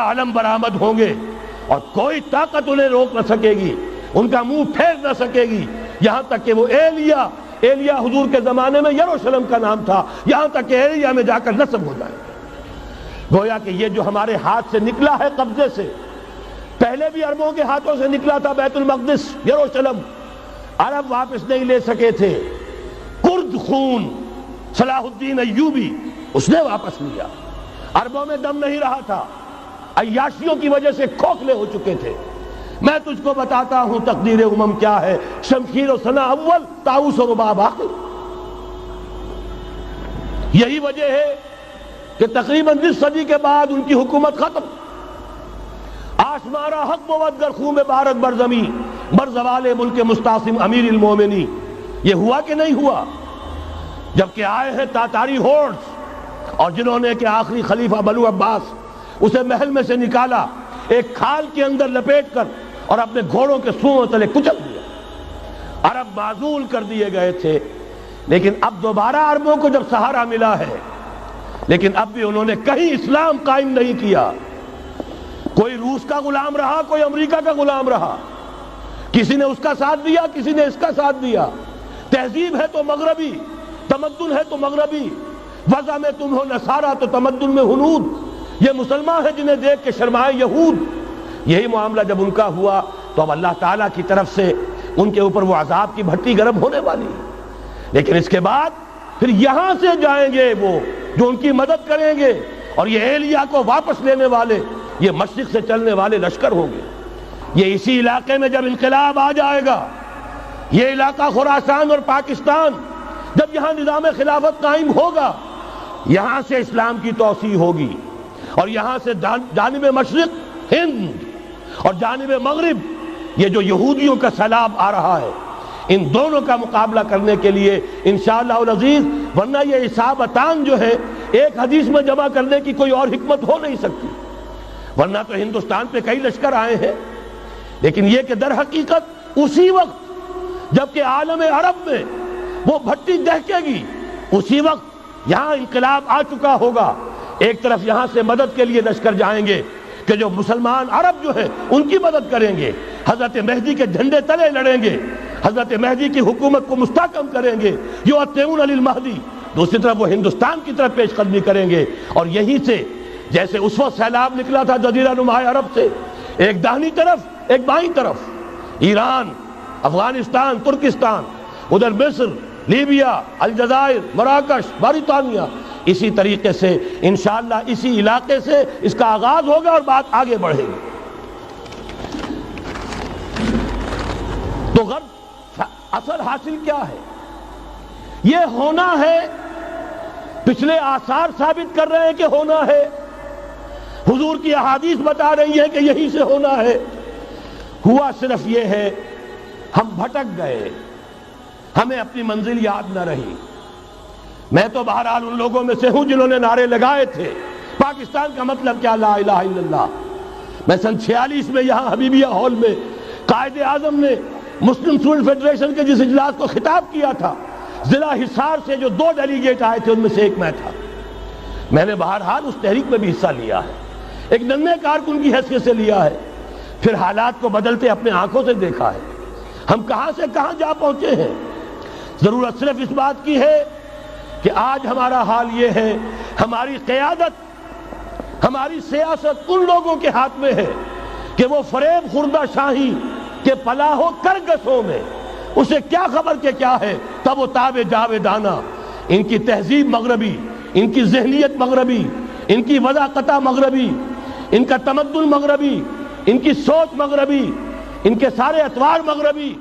علم برآمد ہوں گے اور کوئی طاقت انہیں روک نہ سکے گی، ان کا منہ پھیر نہ سکے گی، یہاں تک کہ وہ ایلیا حضور کے زمانے میں یروشلم کا نام تھا، یہاں تک کہ ایلیا میں جا کر نسب ہو جائے گا۔ گویا کہ یہ جو ہمارے ہاتھ سے نکلا ہے قبضے سے، پہلے بھی عربوں کے ہاتھوں سے نکلا تھا بیت المقدس، یروشلم، عرب واپس نہیں لے سکے تھے۔ کرد خون صلاح الدین ایوبی اس نے واپس لیا، عربوں میں دم نہیں رہا تھا، عیاشیوں کی وجہ سے کھوکھلے ہو چکے تھے۔ میں تجھ کو بتاتا ہوں تقدیر امم کیا ہے، شمشیر و ثنا اول، طاؤس و رباب آخر۔ یہی وجہ ہے کہ تقریباً 20 صدی کے بعد ان کی حکومت ختم۔ آشمارا حق بود گر خون بارد بر زمین، بر زوال ملک مستعصم امیر المومنی۔ یہ ہوا کہ نہیں ہوا؟ جبکہ آئے ہیں تاتاری ہورڈز، اور جنہوں نے کہ آخری خلیفہ بنو عباس اسے محل میں سے نکالا، ایک کھال کے اندر لپیٹ کر اور اپنے گھوڑوں کے سوؤں تلے کچل دیا۔ عرب معزول کر دیے گئے تھے، لیکن اب دوبارہ عربوں کو جب سہارا ملا ہے، لیکن اب بھی انہوں نے کہیں اسلام قائم نہیں کیا۔ کوئی روس کا غلام رہا، کوئی امریکہ کا غلام رہا، کسی نے اس کا ساتھ دیا، کسی نے اس کا ساتھ دیا۔ تہذیب ہے تو مغربی، تمدن ہے تو مغربی، وضع میں تم ہو نصارہ تو تمدن میں ہنود۔ یہ مسلمان ہیں جنہیں دیکھ کے شرمائے یہود۔ یہی معاملہ جب ان کا ہوا تو اب اللہ تعالیٰ کی طرف سے ان کے اوپر وہ عذاب کی بھٹی گرم ہونے والی ہے۔ لیکن اس کے بعد پھر یہاں سے جائیں گے وہ جو ان کی مدد کریں گے، اور یہ ایلیا کو واپس لینے والے یہ مشرق سے چلنے والے لشکر ہوں گے۔ یہ اسی علاقے میں جب انقلاب آ جائے گا، یہ علاقہ خراسان اور پاکستان، جب یہاں نظام خلافت قائم ہوگا، یہاں سے اسلام کی توسیع ہوگی، اور یہاں سے جانب مشرق ہند اور جانب مغرب یہ جو یہودیوں کا سیلاب آ رہا ہے، ان دونوں کا مقابلہ کرنے کے لیے انشاءاللہ العزیز، ورنہ یہ اصابتان جو ہے ایک حدیث میں جمع کرنے کی کوئی اور حکمت ہو نہیں سکتی، ورنہ تو ہندوستان پہ کئی لشکر آئے ہیں۔ لیکن یہ کہ در حقیقت اسی وقت جبکہ عالم عرب میں وہ بھٹی دہکے گی، اسی وقت یہاں انقلاب آ چکا ہوگا۔ ایک طرف یہاں سے مدد کے لیے لشکر جائیں گے کہ جو مسلمان عرب جو ہیں ان کی مدد کریں گے، حضرت مہدی کے جھنڈے تلے لڑیں گے، حضرت مہدی کی حکومت کو مستحکم کریں گے، یؤتمون للمہدی۔ دوسری طرف وہ ہندوستان کی طرف پیش قدمی کریں گے، اور یہیں سے جیسے اس وقت سیلاب نکلا تھا جزیرہ نما عرب سے، ایک داہنی طرف ایک بائیں طرف، ایران، افغانستان، ترکستان، ادھر مصر، لیبیا، الجزائر، مراکش، موریطانیہ، اسی طریقے سے انشاءاللہ اسی علاقے سے اس کا آغاز ہوگا اور بات آگے بڑھے گی۔ تو غرب اصل حاصل کیا ہے؟ یہ ہونا ہے، پچھلے آثار ثابت کر رہے ہیں کہ ہونا ہے، حضور کی احادیث بتا رہی ہے کہ یہی سے ہونا ہے۔ ہوا صرف یہ ہے ہم بھٹک گئے، ہمیں اپنی منزل یاد نہ رہی۔ میں تو بہرحال ان لوگوں میں سے ہوں جنہوں نے نعرے لگائے تھے پاکستان کا مطلب کیا، لا الہ الا اللہ۔ میں سن 46 میں یہاں حبیبیہ ہال میں قائد اعظم نے مسلم اسٹوڈنٹ فیڈریشن کے جس اجلاس کو خطاب کیا تھا، ضلع حصار سے جو 2 ڈیلیگیٹ آئے تھے ان میں سے ایک میں تھا۔ میں نے بہرحال اس تحریک میں بھی حصہ لیا ہے، ایک ننھے کارکن کی حیثیت سے لیا ہے، پھر حالات کو بدلتے اپنے آنکھوں سے دیکھا ہے۔ ہم کہاں سے کہاں جا پہنچے ہیں۔ ضرورت صرف اس بات کی ہے کہ آج ہمارا حال یہ ہے، ہماری قیادت، ہماری سیاست ان لوگوں کے ہاتھ میں ہے کہ وہ فریب خوردہ شاہی کے پلاح و کرگسوں میں اسے کیا خبر کہ کیا ہے، تب وہ تاب جاویدانہ۔ ان کی تہذیب مغربی، ان کی ذہنیت مغربی، ان کی وضاقتہ مغربی، ان کا تمدن مغربی، ان کی سوچ مغربی، ان کے سارے اطوار مغربی۔